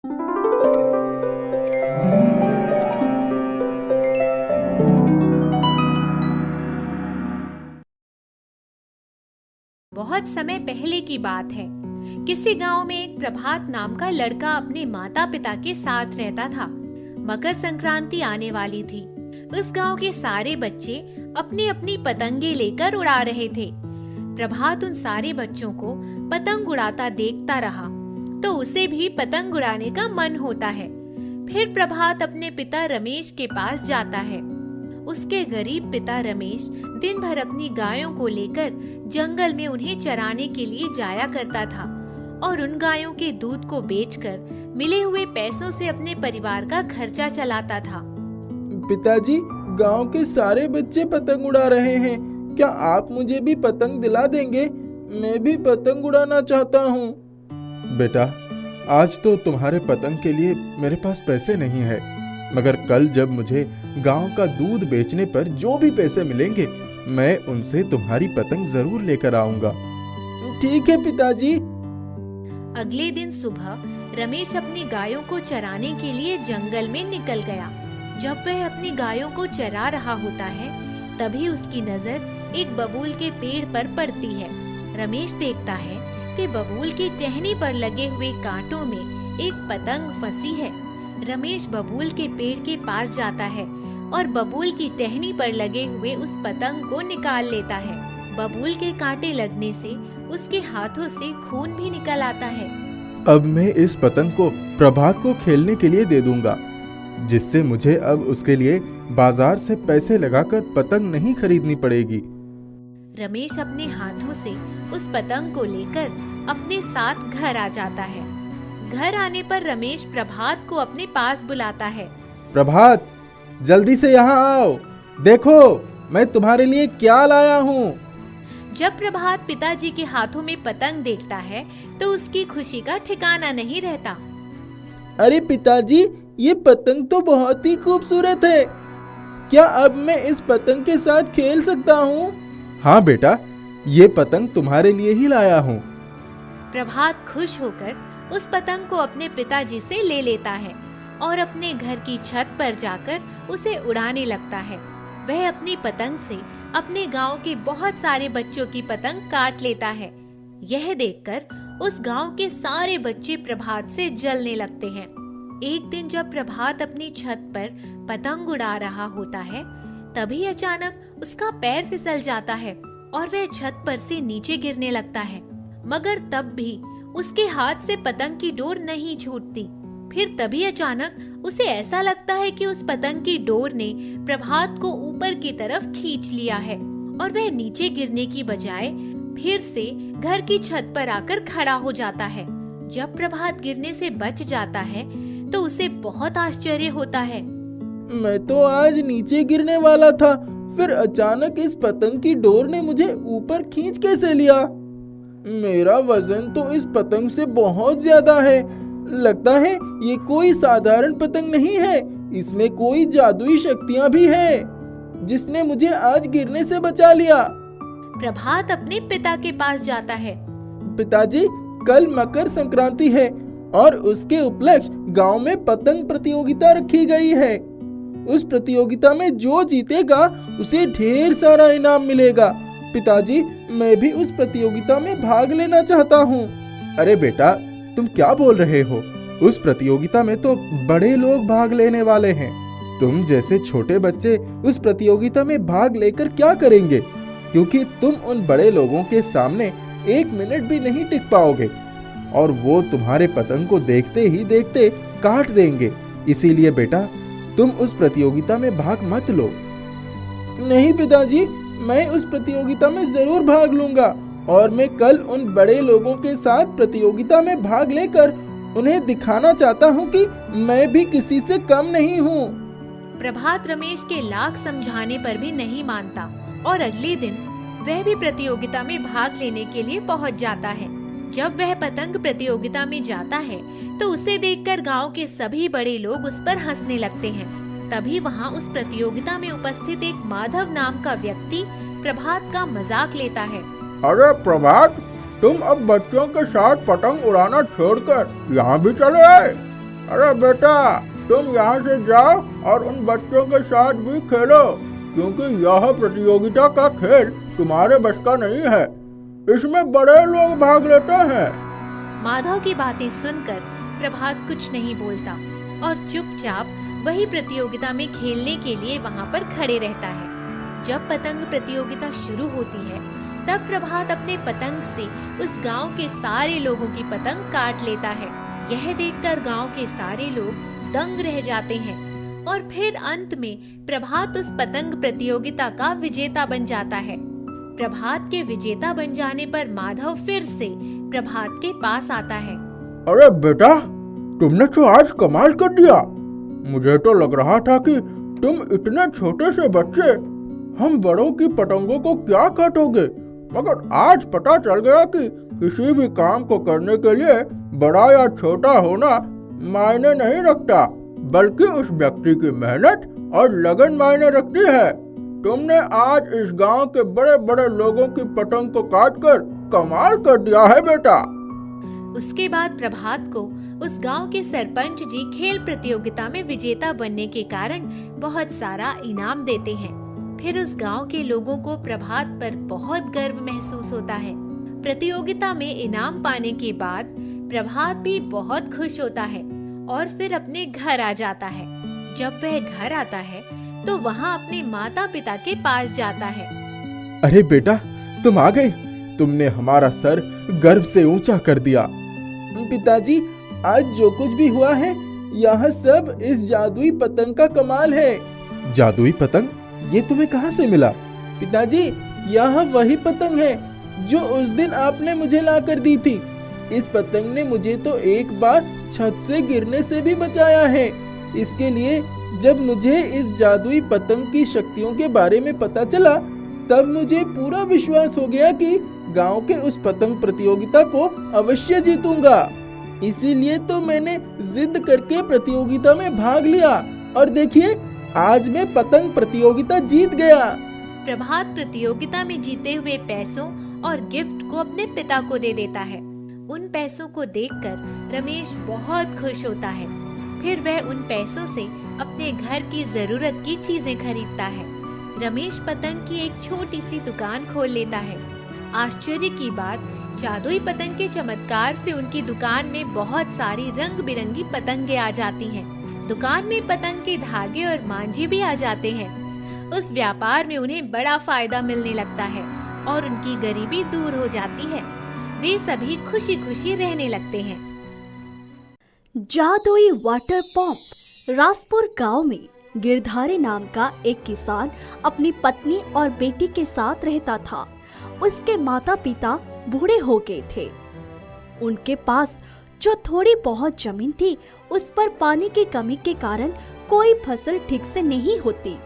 बहुत समय पहले की बात है। किसी गांव में एक प्रभात नाम का लड़का अपने माता पिता के साथ रहता था। मकर संक्रांति आने वाली थी। उस गांव के सारे बच्चे अपनी अपनी पतंगे लेकर उड़ा रहे थे। प्रभात उन सारे बच्चों को पतंग उड़ाता देखता रहा तो उसे भी पतंग उड़ाने का मन होता है। फिर प्रभात अपने पिता रमेश के पास जाता है। उसके गरीब पिता रमेश दिन भर अपनी गायों को लेकर जंगल में उन्हें चराने के लिए जाया करता था और उन गायों के दूध को बेचकर मिले हुए पैसों से अपने परिवार का खर्चा चलाता था। पिताजी, गांव के सारे बच्चे पतंग उड़ा रहे हैं, क्या आप मुझे भी पतंग दिला देंगे? मैं भी पतंग उड़ाना चाहता हूँ। बेटा, आज तो तुम्हारे पतंग के लिए मेरे पास पैसे नहीं है, मगर कल जब मुझे गांव का दूध बेचने पर जो भी पैसे मिलेंगे मैं उनसे तुम्हारी पतंग जरूर लेकर आऊंगा। ठीक है पिताजी। अगले दिन सुबह रमेश अपनी गायों को चराने के लिए जंगल में निकल गया। जब वह अपनी गायों को चरा रहा होता है तभी उसकी नजर एक बबूल के पेड़ पर पड़ती है। रमेश देखता है कि बबूल की टहनी पर लगे हुए कांटों में एक पतंग फंसी है। रमेश बबूल के पेड़ के पास जाता है और बबूल की टहनी पर लगे हुए उस पतंग को निकाल लेता है। बबूल के कांटे लगने से उसके हाथों से खून भी निकल आता है। अब मैं इस पतंग को प्रभात को खेलने के लिए दे दूंगा, जिससे मुझे अब उसके लिए बाजार से पैसे लगाकर पतंग नहीं खरीदनी पड़ेगी। रमेश अपने हाथों से उस पतंग को लेकर अपने साथ घर आ जाता है। घर आने पर रमेश प्रभात को अपने पास बुलाता है। प्रभात, जल्दी से यहाँ आओ, देखो मैं तुम्हारे लिए क्या लाया हूँ। जब प्रभात पिताजी के हाथों में पतंग देखता है तो उसकी खुशी का ठिकाना नहीं रहता। अरे पिताजी, ये पतंग तो बहुत ही खूबसूरत है, क्या अब मैं इस पतंग के साथ खेल सकता हूँ? हाँ बेटा, ये पतंग तुम्हारे लिए ही लाया हूँ। प्रभात खुश होकर उस पतंग को अपने पिताजी से ले लेता है और अपने घर की छत पर जाकर उसे उड़ाने लगता है। वह अपनी पतंग से अपने गांव के बहुत सारे बच्चों की पतंग काट लेता है। यह देखकर उस गांव के सारे बच्चे प्रभात से जलने लगते हैं। एक दिन जब प्रभात अपनी छत पर पतंग उड़ा रहा होता है तभी अचानक उसका पैर फिसल जाता है और वह छत पर से नीचे गिरने लगता है, मगर तब भी उसके हाथ से पतंग की डोर नहीं छूटती। फिर तभी अचानक उसे ऐसा लगता है कि उस पतंग की डोर ने प्रभात को ऊपर की तरफ खींच लिया है और वह नीचे गिरने की बजाय फिर से घर की छत पर आकर खड़ा हो जाता है। जब प्रभात गिरने से बच जाता है तो उसे बहुत आश्चर्य होता है। मैं तो आज नीचे गिरने वाला था, फिर अचानक इस पतंग की डोर ने मुझे ऊपर खींच कैसे लिया? मेरा वजन तो इस पतंग से बहुत ज्यादा है। लगता है ये कोई साधारण पतंग नहीं है, इसमें कोई जादुई शक्तियाँ भी हैं, जिसने मुझे आज गिरने से बचा लिया। प्रभात अपने पिता के पास जाता है। पिताजी, कल मकर संक्रांति है और उसके उपलक्ष्य गांव में पतंग प्रतियोगिता रखी गई है। उस प्रतियोगिता में जो जीतेगा उसे ढेर सारा इनाम मिलेगा। पिताजी, मैं भी उस प्रतियोगिता में भाग लेना चाहता हूँ। अरे बेटा, तुम क्या बोल रहे हो? उस प्रतियोगिता में तो बड़े लोग भाग लेने वाले हैं। तुम जैसे छोटे बच्चे उस प्रतियोगिता में भाग लेकर क्या करेंगे? क्योंकि तुम उन बड़े लोगों के सामने 1 मिनट भी नहीं टिक पाओगे और वो तुम्हारे पतंग को देखते ही देखते काट देंगे। इसीलिए बेटा, तुम उस प्रतियोगिता में भाग मत लो। नहीं पिताजी, मैं उस प्रतियोगिता में जरूर भाग लूंगा और मैं कल उन बड़े लोगों के साथ प्रतियोगिता में भाग लेकर उन्हें दिखाना चाहता हूँ कि मैं भी किसी से कम नहीं हूँ। प्रभात रमेश के लाख समझाने पर भी नहीं मानता और अगले दिन वह भी प्रतियोगिता में भाग लेने के लिए पहुँच जाता है। जब वह पतंग प्रतियोगिता में जाता है तो उसे देखकर गांव के सभी बड़े लोग उस पर हंसने लगते हैं। तभी वहां उस प्रतियोगिता में उपस्थित एक माधव नाम का व्यक्ति प्रभात का मजाक लेता है। अरे प्रभात, तुम अब बच्चों के साथ पतंग उड़ाना छोड़कर यहाँ भी चले आए। अरे बेटा, तुम यहाँ से जाओ और उन बच्चों के साथ भी खेलो, क्योंकि यह प्रतियोगिता का खेल तुम्हारे बस का नहीं है। इसमें बड़े लोग भाग लेते हैं। माधव की बातें सुनकर प्रभात कुछ नहीं बोलता और चुपचाप वही प्रतियोगिता में खेलने के लिए वहाँ पर खड़े रहता है। जब पतंग प्रतियोगिता शुरू होती है तब प्रभात अपने पतंग से उस गांव के सारे लोगों की पतंग काट लेता है। यह देखकर गांव के सारे लोग दंग रह जाते हैं और फिर अंत में प्रभात उस पतंग प्रतियोगिता का विजेता बन जाता है। प्रभात के विजेता बन जाने पर माधव फिर से प्रभात के पास आता है। अरे बेटा, तुमने तो आज कमाल कर दिया। मुझे तो लग रहा था कि तुम इतने छोटे से बच्चे हम बड़ों की पतंगों को क्या काटोगे, मगर आज पता चल गया कि किसी भी काम को करने के लिए बड़ा या छोटा होना मायने नहीं रखता, बल्कि उस व्यक्ति की मेहनत और लगन मायने रखती है। तुमने आज इस गांव के बड़े बड़े लोगों की पतंग को काटकर कमाल कर दिया है बेटा। उसके बाद प्रभात को उस गांव के सरपंच जी खेल प्रतियोगिता में विजेता बनने के कारण बहुत सारा इनाम देते हैं। फिर उस गांव के लोगों को प्रभात पर बहुत गर्व महसूस होता है। प्रतियोगिता में इनाम पाने के बाद प्रभात भी बहुत खुश होता है और फिर अपने घर आ जाता है। जब वह घर आता है तो वहाँ अपने माता पिता के पास जाता है। अरे बेटा, तुम आ गए। तुमने हमारा सर गर्व से ऊंचा कर दिया। पिताजी, आज जो कुछ भी हुआ है यह सब इस जादुई पतंग का कमाल है। जादुई पतंग? ये तुम्हें कहाँ से मिला? पिताजी, यह वही पतंग है जो उस दिन आपने मुझे ला कर दी थी। इस पतंग ने मुझे तो एक बार छत से गिरने से भी बचाया है। इसके लिए जब मुझे इस जादुई पतंग की शक्तियों के बारे में पता चला तब मुझे पूरा विश्वास हो गया कि गांव के उस पतंग प्रतियोगिता को अवश्य जीतूंगा। इसीलिए तो मैंने जिद करके प्रतियोगिता में भाग लिया और देखिए, आज मैं पतंग प्रतियोगिता जीत गया। प्रभात प्रतियोगिता में जीते हुए पैसों और गिफ्ट को अपने पिता को दे देता है। उन पैसों को देखकर रमेश बहुत खुश होता है। फिर वह उन पैसों से अपने घर की जरूरत की चीजें खरीदता है। रमेश पतंग की एक छोटी सी दुकान खोल लेता है। आश्चर्य की बात, जादुई पतंग के चमत्कार से उनकी दुकान में बहुत सारी रंग बिरंगी पतंगे आ जाती हैं। दुकान में पतंग के धागे और मांझे भी आ जाते हैं। उस व्यापार में उन्हें बड़ा फायदा मिलने लगता है और उनकी गरीबी दूर हो जाती है। वे सभी खुशी खुशी रहने लगते हैं। जादुई वाटर पंप। राजपुर गांव में गिरधारी नाम का एक किसान अपनी पत्नी और बेटी के साथ रहता था। उसके माता पिता बूढ़े हो गए थे। उनके पास जो थोड़ी बहुत जमीन थी उस पर पानी की कमी के कारण कोई फसल ठीक से नहीं होती।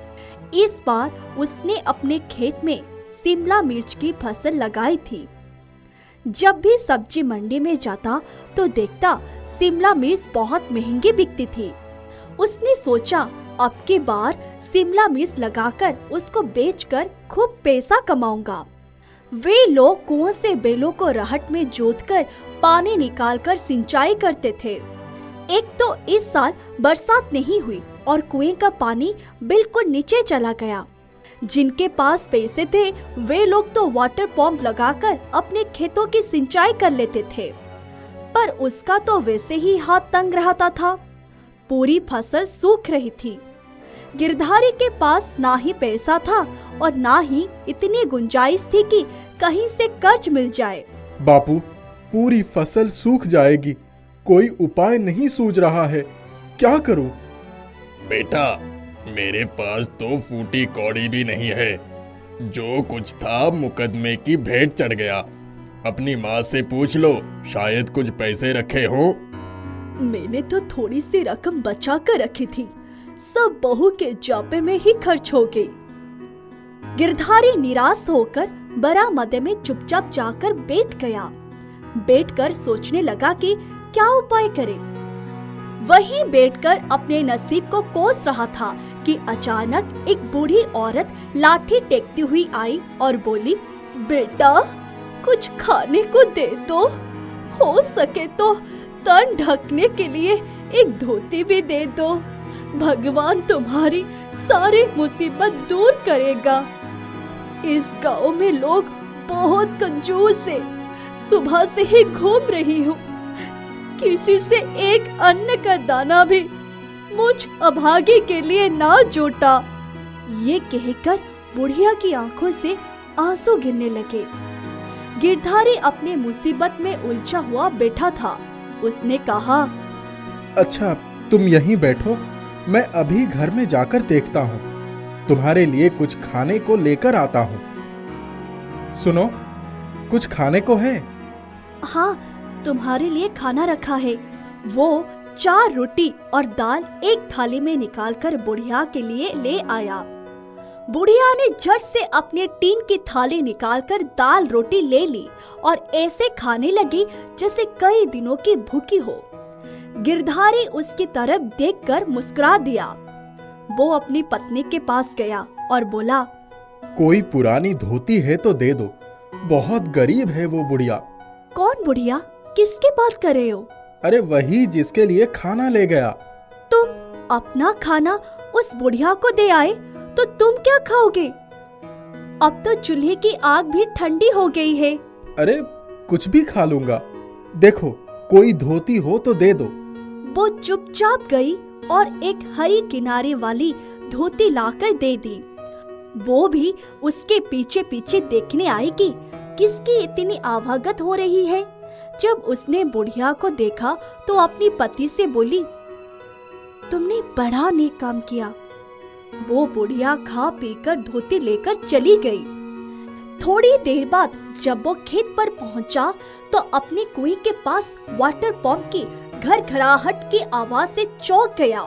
इस बार उसने अपने खेत में शिमला मिर्च की फसल लगाई थी। जब भी सब्जी मंडी में जाता तो देखता शिमला मिर्च बहुत महंगी बिकती थी। उसने सोचा अब की बार शिमला मिर्च लगाकर उसको बेचकर खूब पैसा कमाऊंगा। वे लोग कुओं से बेलों को रहट में जोतकर पानी निकालकर सिंचाई करते थे। एक तो इस साल बरसात नहीं हुई और कुएं का पानी बिल्कुल नीचे चला गया। जिनके पास पैसे थे वे लोग तो वाटर पंप लगाकर अपने खेतों की सिंचाई कर लेते थे, पर उसका तो वैसे ही हाथ तंग रहता था। पूरी फसल सूख रही थी। गिरधारी के पास ना ही पैसा था और ना ही इतनी गुंजाइश थी कि कहीं से कर्ज मिल जाए। बापू, पूरी फसल सूख जाएगी, कोई उपाय नहीं सूझ रहा है, क्या करूं? बेटा, मेरे पास तो फूटी कौड़ी भी नहीं है। जो कुछ था मुकदमे की भेंट चढ़ गया। अपनी माँ से पूछ लो, शायद कुछ पैसे रखे हो। मैंने तो थोड़ी सी रकम बचा कर रखी थी, सब बहू के जापे में ही खर्च हो गई। गिरधारी निराश होकर बरामदे में चुपचाप जाकर बैठ गया। बैठकर सोचने लगा कि क्या उपाय करे। वहीं बैठकर अपने नसीब को कोस रहा था कि अचानक एक बूढ़ी औरत लाठी टेकती हुई आई और बोली, बेटा कुछ खाने को दे दो, हो सके तो तन ढकने के लिए एक धोती भी दे दो। भगवान तुम्हारी सारी मुसीबत दूर करेगा। इस गांव में लोग बहुत कंजूस है। सुबह से ही घूम रही हूँ, किसी से एक अन्न का दाना भी मुझ अभागी के लिए ना जुटा। ये कहकर बुढ़िया की आंखों से आंसू गिरने लगे। गिरधारी अपने मुसीबत में उलझा हुआ बैठा था। उसने कहा, अच्छा तुम यहीं बैठो, मैं अभी घर में जाकर देखता हूँ। तुम्हारे लिए कुछ खाने को लेकर आता हूँ। सुनो, कुछ खाने को है? हाँ, तुम्हारे लिए खाना रखा है। वो 4 रोटी और दाल एक थाली में निकालकर बुढ़िया के लिए ले आया। बुढ़िया ने झट से अपने टीन की थाली निकालकर दाल रोटी ले ली और ऐसे खाने लगी जैसे कई दिनों की भूखी हो। गिरधारी उसकी तरफ देखकर मुस्कुरा दिया। वो अपनी पत्नी के पास गया और बोला, कोई पुरानी धोती है तो दे दो, बहुत गरीब है वो बुढ़िया। कौन बुढ़िया? किसकी बात कर रहे हो? अरे वही जिसके लिए खाना ले गया। तुम अपना खाना उस बुढ़िया को दे आए तो तुम क्या खाओगे? अब तो चूल्हे की आग भी ठंडी हो गई है। अरे कुछ भी खा लूंगा। देखो, कोई धोती हो तो दे दो। वो चुपचाप गई और एक हरी किनारे वाली धोती लाकर दे दी। वो भी उसके पीछे पीछे देखने आई कि किसकी इतनी आवागत हो रही है। जब उसने बुढ़िया को देखा तो अपनी पति से बोली, तुमने बड़ा नेक काम किया। वो बुढ़िया खा पीकर धोती लेकर चली गई। थोड़ी देर बाद जब वो खेत पर पहुंचा तो अपने कुएं के पास वाटर पंप की घरघराहट की आवाज से चौंक गया।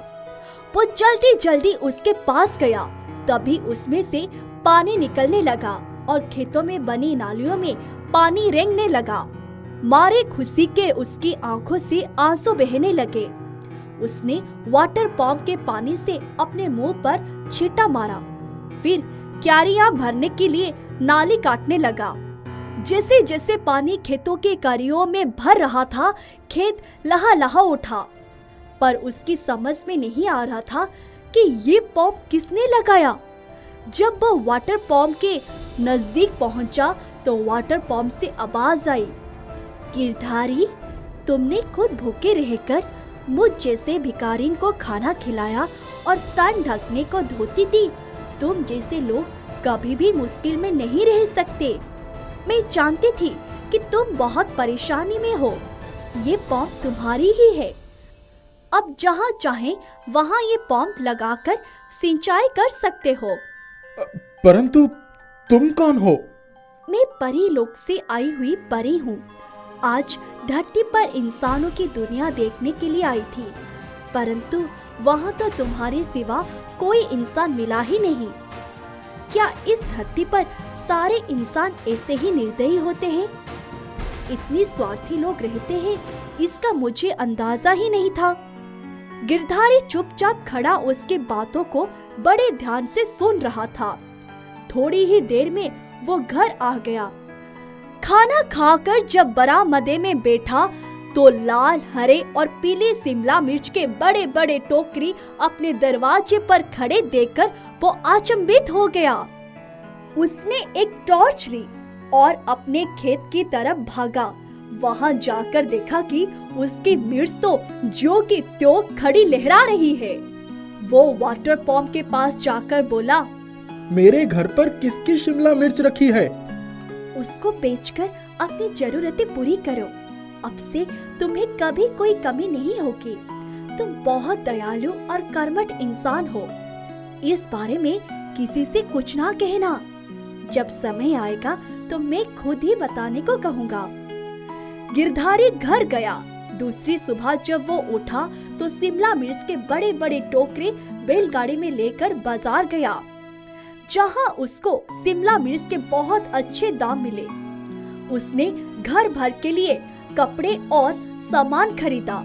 वो जल्दी जल्दी उसके पास गया। तभी उसमें से पानी निकलने लगा और खेतों में बनी नालियों में पानी रेंगने लगा। मारे खुशी के उसकी आंखों से आंसू बहने लगे। उसने वाटर पंप के पानी से अपने मुंह पर छींटा मारा। फिर क्यारियां भरने के लिए नाली काटने लगा। जैसे जैसे पानी खेतों के क्यारियों में भर रहा था, खेत लहा उठा। पर उसकी समझ में नहीं आ रहा था कि ये पंप किसने लगाया। जब वो वाटर पंप के नजदीक पहुंचा तो वाटर पंप से आवाज आई, गिरधारी, तुमने खुद भूखे रहकर मुझ जैसे भिखारिन को खाना खिलाया और तन ढकने को धोती दी। तुम जैसे लोग कभी भी मुश्किल में नहीं रह सकते। मैं जानती थी कि तुम बहुत परेशानी में हो। ये पंप तुम्हारी ही है। अब जहाँ चाहे वहाँ ये पंप लगाकर सिंचाई कर सकते हो। परंतु तुम कौन हो? मैं परी लोक से आई हुई परी हूँ। आज धरती पर इंसानों की दुनिया देखने के लिए आई थी, परंतु वहाँ तो तुम्हारे सिवा कोई इंसान मिला ही नहीं। क्या इस धरती पर सारे इंसान ऐसे ही निर्दयी होते हैं? इतने स्वार्थी लोग रहते हैं, इसका मुझे अंदाजा ही नहीं था। गिरधारी चुपचाप खड़ा उसके बातों को बड़े ध्यान से सुन रहा था। थोड़ी ही देर में वो घर आ गया। खाना खाकर जब बरामदे में बैठा तो लाल, हरे और पीले शिमला मिर्च के बड़े बड़े टोकरी अपने दरवाजे पर खड़े देखकर वो अचंभित हो गया। उसने एक टॉर्च ली और अपने खेत की तरफ भागा। वहां जाकर देखा कि उसकी मिर्च तो ज्यों की त्यों खड़ी लहरा रही है। वो वाटर पंप के पास जाकर बोला, मेरे घर पर किसकी शिमला मिर्च रखी है? उसको बेचकर अपनी जरूरतें पूरी करो। अब से तुम्हें कभी कोई कमी नहीं होगी। तुम बहुत दयालु और कर्मठ इंसान हो। इस बारे में किसी से कुछ ना कहना। जब समय आएगा तो मैं खुद ही बताने को कहूँगा। गिरधारी घर गया। दूसरी सुबह जब वो उठा तो शिमला मिर्च के बड़े बड़े टोकरे बैलगाड़ी में लेकर बाजार गया, जहाँ उसको शिमला मिर्च के बहुत अच्छे दाम मिले। उसने घर भर के लिए कपड़े और सामान खरीदा।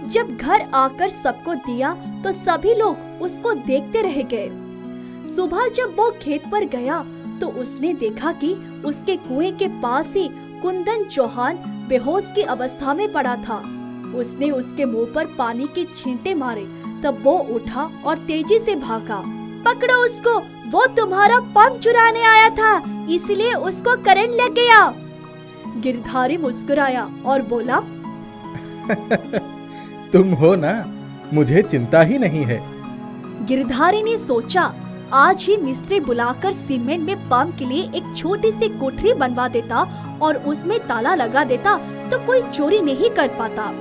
जब घर आकर सबको दिया तो सभी लोग उसको देखते रह गए। सुबह जब वो खेत पर गया तो उसने देखा कि उसके कुएं के पास ही कुंदन चौहान बेहोश की अवस्था में पड़ा था। उसने उसके मुंह पर पानी के छींटे मारे। तब वो उठा और तेजी से भागा। पकड़ो उसको, वो तुम्हारा पंख चुराने आया था, इसलिए उसको करंट लग गया। गिरधारी मुस्कुराया और बोला, तुम हो ना, मुझे चिंता ही नहीं है। गिरधारी ने सोचा आज ही मिस्त्री बुलाकर सीमेंट में पंप के लिए एक छोटी सी कोठरी बनवा देता और उसमें ताला लगा देता तो कोई चोरी नहीं कर पाता।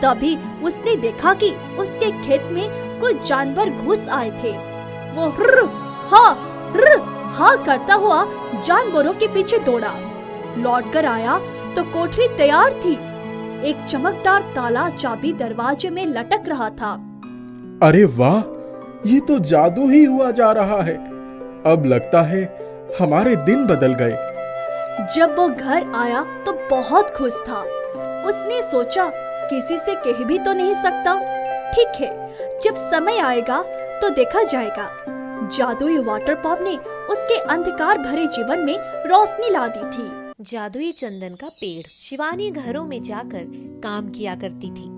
तभी उसने देखा कि उसके खेत में कोई जानवर घुस आए थे। वो हुर्र हा करता हुआ जानवरों के पीछे दौड़ा। लौटकर आया तो कोठरी तैयार थी। एक चमकदार ताला चाबी दरवाजे में लटक रहा था। अरे वाह, ये तो जादू ही हुआ जा रहा है। अब लगता है हमारे दिन बदल गए। जब वो घर आया तो बहुत खुश था। उसने सोचा किसी से कह भी तो नहीं सकता। ठीक है, जब समय आएगा तो देखा जाएगा। जादुई वाटर पंप ने उसके अंधकार भरे जीवन में रोशनी ला दी थी। जादुई चंदन का पेड़। शिवानी घरों में जाकर काम किया करती थी।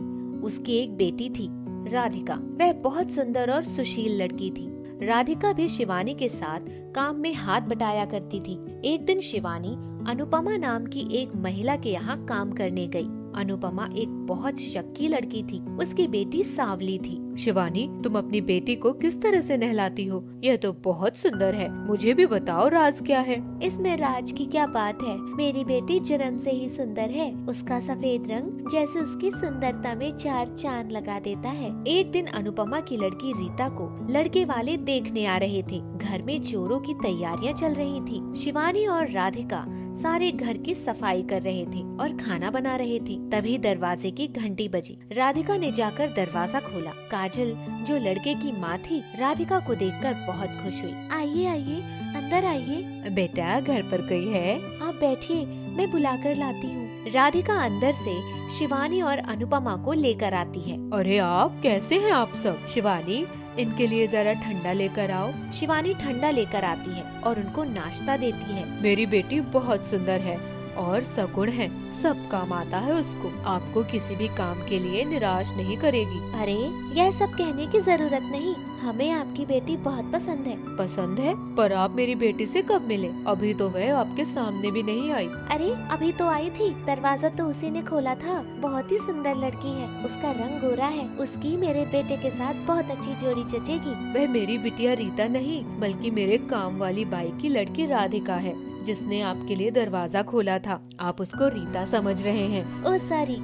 उसकी एक बेटी थी, राधिका। वह बहुत सुंदर और सुशील लड़की थी। राधिका भी शिवानी के साथ काम में हाथ बटाया करती थी। एक दिन शिवानी अनुपमा नाम की एक महिला के यहाँ काम करने गई। अनुपमा एक बहुत शक्की लड़की थी। उसकी बेटी सांवली थी। शिवानी, तुम अपनी बेटी को किस तरह से नहलाती हो? यह तो बहुत सुंदर है। मुझे भी बताओ, राज क्या है? इसमें राज की क्या बात है? मेरी बेटी जन्म से ही सुंदर है। उसका सफेद रंग जैसे उसकी सुंदरता में चार चांद लगा देता है। एक दिन अनुपमा की लड़की रीता को लड़के वाले देखने आ रहे थे। घर में जोरों की तैयारियां चल रही थी। शिवानी और राधिका सारे घर की सफाई कर रहे थे और खाना बना रहे थे। तभी दरवाजे की घंटी बजी। राधिका ने जाकर दरवाजा खोला। काजल, जो लड़के की माँ थी, राधिका को देखकर बहुत खुश हुई। आइए आइए, अंदर आइए। बेटा, घर पर कोई है? आप बैठिए, मैं बुलाकर लाती हूँ। राधिका अंदर से शिवानी और अनुपमा को लेकर आती है। अरे आप कैसे हैं आप सब? शिवानी, इनके लिए जरा ठंडा लेकर आओ। शिवानी ठंडा लेकर आती है और उनको नाश्ता देती है। मेरी बेटी बहुत सुंदर है और सगुण है, सब काम आता है उसको। आपको किसी भी काम के लिए निराश नहीं करेगी। अरे, यह सब कहने की जरूरत नहीं। हमें आपकी बेटी बहुत पसंद है। पसंद है? पर आप मेरी बेटी से कब मिले? अभी तो वह आपके सामने भी नहीं आई। अरे, अभी तो आई थी। दरवाजा तो उसी ने खोला था। बहुत ही सुंदर लड़की है। उसका रंग गोरा है। उसकी मेरे बेटे के साथ बहुत अच्छी जोड़ी जचेगी। वह मेरी बिटिया रीता नहीं, बल्कि मेरे काम वाली बाई की लड़की राधिका है, जिसने आपके लिए दरवाजा खोला था। आप उसको रीता समझ रहे हैं। ओह सॉरी,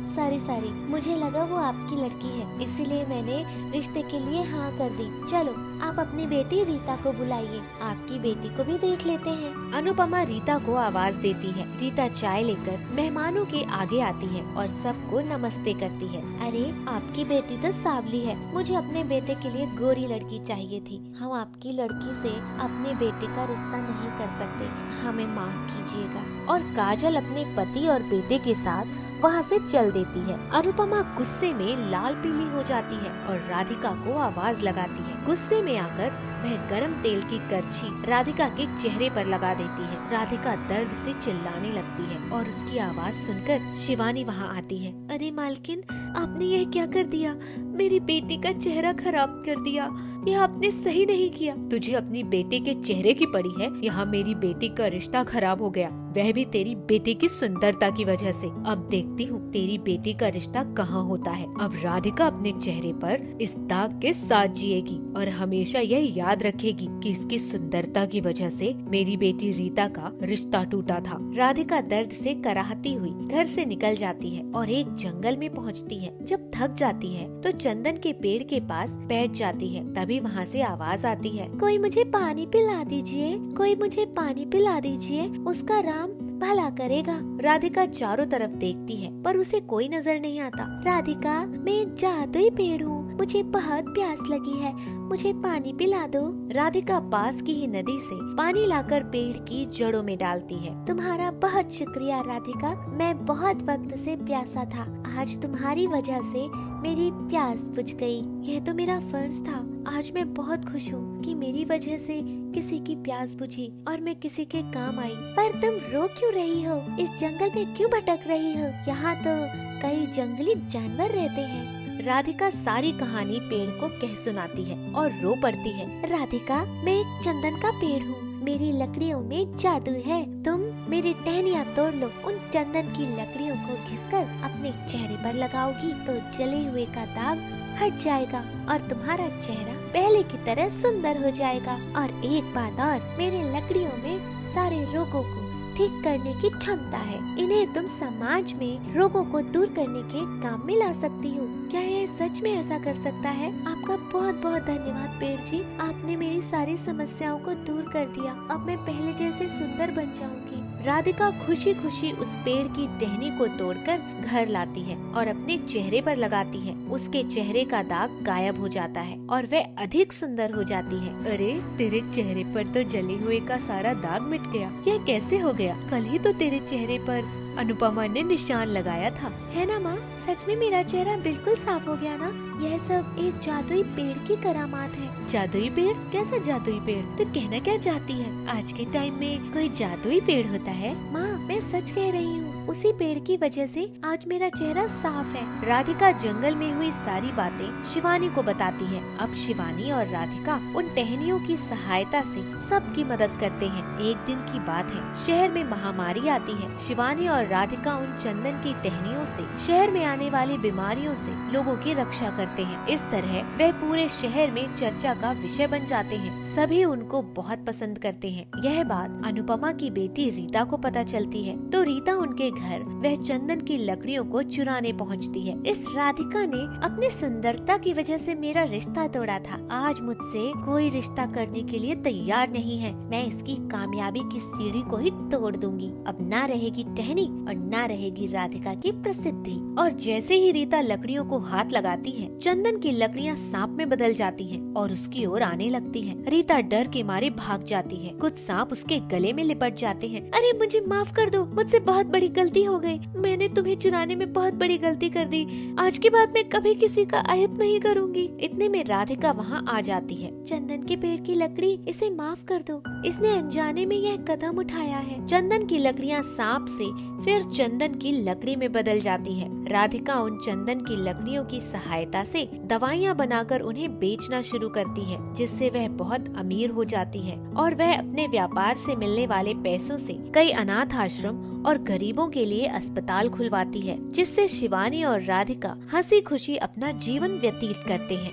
मुझे लगा वो आपकी लड़की है, इसीलिए मैंने रिश्ते के लिए हाँ कर दी। चलो, आप अपनी बेटी रीता को बुलाइए। आपकी बेटी को भी देख लेते हैं। अनुपमा रीता को आवाज देती है। रीता चाय लेकर मेहमानों के आगे आती है और सबको नमस्ते करती है। अरे, आपकी बेटी तो सांवली है। मुझे अपने बेटे के लिए गोरी लड़की चाहिए थी। हम आपकी लड़की से अपने बेटे का रिश्ता नहीं कर सकते, हमें माफ कीजिएगा। और काजल अपने पति और बेटे के साथ वहाँ से चल देती है। अनुपमा गुस्से में लाल पीली हो जाती है और राधिका को आवाज लगाती है। गुस्से में आकर वह गरम तेल की करछी राधिका के चेहरे पर लगा देती है। राधिका दर्द से चिल्लाने लगती है और उसकी आवाज सुनकर शिवानी वहाँ आती है। अरे मालकिन, आपने यह क्या कर दिया? मेरी बेटी का चेहरा खराब कर दिया। यह आपने सही नहीं किया। तुझे अपनी बेटी के चेहरे की पड़ी है। यहाँ मेरी बेटी का रिश्ता खराब हो गया, वह भी तेरी बेटी की सुंदरता की वजह से। अब देखती हूँ तेरी बेटी का रिश्ता कहाँ होता है। अब राधिका अपने चेहरे पर इस दाग के साथ जिएगी और हमेशा यह याद रखेगी कि इसकी सुंदरता की वजह से मेरी बेटी रीता का रिश्ता टूटा था। राधिका दर्द से कराहती हुई घर से निकल जाती है और एक जंगल में पहुँचती है। जब थक जाती है तो चंदन के पेड़ के पास बैठ जाती है। तभी वहाँ से आवाज आती है, कोई मुझे पानी पिला दीजिए, कोई मुझे पानी पिला दीजिए, उसका राम भला करेगा। राधिका चारों तरफ देखती है पर उसे कोई नजर नहीं आता। राधिका, मैं एक जादुई पेड़ हूँ, मुझे बहुत प्यास लगी है, मुझे पानी पिला दो। राधिका पास की ही नदी से पानी लाकर पेड़ की जड़ों में डालती है। तुम्हारा बहुत शुक्रिया राधिका, मैं बहुत वक्त से प्यासा था। आज तुम्हारी वजह से मेरी प्यास बुझ गई। यह तो मेरा फर्ज था। आज मैं बहुत खुश हूँ कि मेरी वजह से किसी की प्यास बुझी और मैं किसी के काम आई। पर तुम रो क्यों रही हो? इस जंगल में क्यों भटक रही हो? यहाँ तो कई जंगली जानवर रहते हैं। राधिका सारी कहानी पेड़ को कह सुनाती है और रो पड़ती है। राधिका, मैं एक चंदन का पेड़ हूँ। मेरी लकड़ियों में जादू है। तुम मेरी टहनियाँ तोड़ लो। उन चंदन की लकड़ियों को घिसकर अपने चेहरे पर लगाओगी तो जले हुए का दाग हट जाएगा और तुम्हारा चेहरा पहले की तरह सुंदर हो जाएगा। और एक बात और, मेरे लकड़ियों में सारे रोगों को ठीक करने की क्षमता है। इन्हें तुम समाज में रोगों को दूर करने के काम में ला सकती हो। क्या यह सच में ऐसा कर सकता है? आपका बहुत बहुत धन्यवाद पेड़ जी। आपने मेरी सारी समस्याओं को दूर कर दिया। अब मैं पहले जैसे सुंदर बन जाऊंगी। राधिका खुशी खुशी उस पेड़ की टहनी को तोड़कर घर लाती है और अपने चेहरे पर लगाती है। उसके चेहरे का दाग गायब हो जाता है और वह अधिक सुंदर हो जाती है। अरे, तेरे चेहरे पर तो जले हुए का सारा दाग मिट गया। यह कैसे हो गया? कल ही तो तेरे चेहरे पर अनुपमा ने निशान लगाया था। है ना माँ? सच में मेरा चेहरा बिल्कुल साफ हो गया ना? यह सब एक जादुई पेड़ की करामात है। जादुई पेड़? कैसा जादुई पेड़? तू कहना क्या चाहती है? आज के टाइम में कोई जादुई पेड़ होता है? माँ, मैं सच कह रही हूँ। उसी पेड़ की वजह से आज मेरा चेहरा साफ है। राधिका जंगल में हुई सारी बातें शिवानी को बताती है। अब शिवानी और राधिका उन टहनियों की सहायता से सबकी मदद करते हैं। एक दिन की बात है, शहर में महामारी आती है। शिवानी और राधिका उन चंदन की टहनियों से शहर में आने वाली बीमारियों से लोगों की रक्षा करते हैं। इस तरह वह पूरे शहर में चर्चा का विषय बन जाते हैं। सभी उनको बहुत पसंद करते हैं। यह बात अनुपमा की बेटी रीता को पता चलती है तो रीता उनके घर वह चंदन की लकड़ियों को चुराने पहुंचती है। इस राधिका ने अपनी सुंदरता की वजह से मेरा रिश्ता तोड़ा था। आज मुझसे कोई रिश्ता करने के लिए तैयार नहीं है। मैं इसकी कामयाबी की सीढ़ी को ही तोड़ दूंगी। अब ना रहेगी टहनी और ना रहेगी राधिका की प्रसिद्धि। और जैसे ही रीता लकड़ियों को हाथ लगाती है, चंदन की लकड़ियाँ सांप में बदल जाती हैं और उसकी ओर आने लगती हैं। रीता डर के मारे भाग जाती है। कुछ सांप उसके गले में लिपट जाते हैं। अरे, मुझे माफ कर दो। मुझसे बहुत बड़ी गलती हो गई। मैंने तुम्हें चुराने में बहुत बड़ी गलती कर दी। आज के बाद मैं कभी किसी का अहित नहीं करूंगी। इतने में राधिका वहाँ आ जाती है। चंदन के पेड़ की लकड़ी, इसे माफ कर दो। इसने अनजाने में यह कदम उठाया है। चंदन की लकड़ियाँ सांप से फिर चंदन की लकड़ी में बदल जाती है। राधिका उन चंदन की लकड़ियों की सहायता से दवाइयाँ बनाकर उन्हें बेचना शुरू करती है, जिससे वह बहुत अमीर हो जाती है और वह अपने व्यापार से मिलने वाले पैसों से कई अनाथ आश्रम और गरीबों के लिए अस्पताल खुलवाती है, जिससे शिवानी और राधिका हंसी खुशी अपना जीवन व्यतीत करते हैं।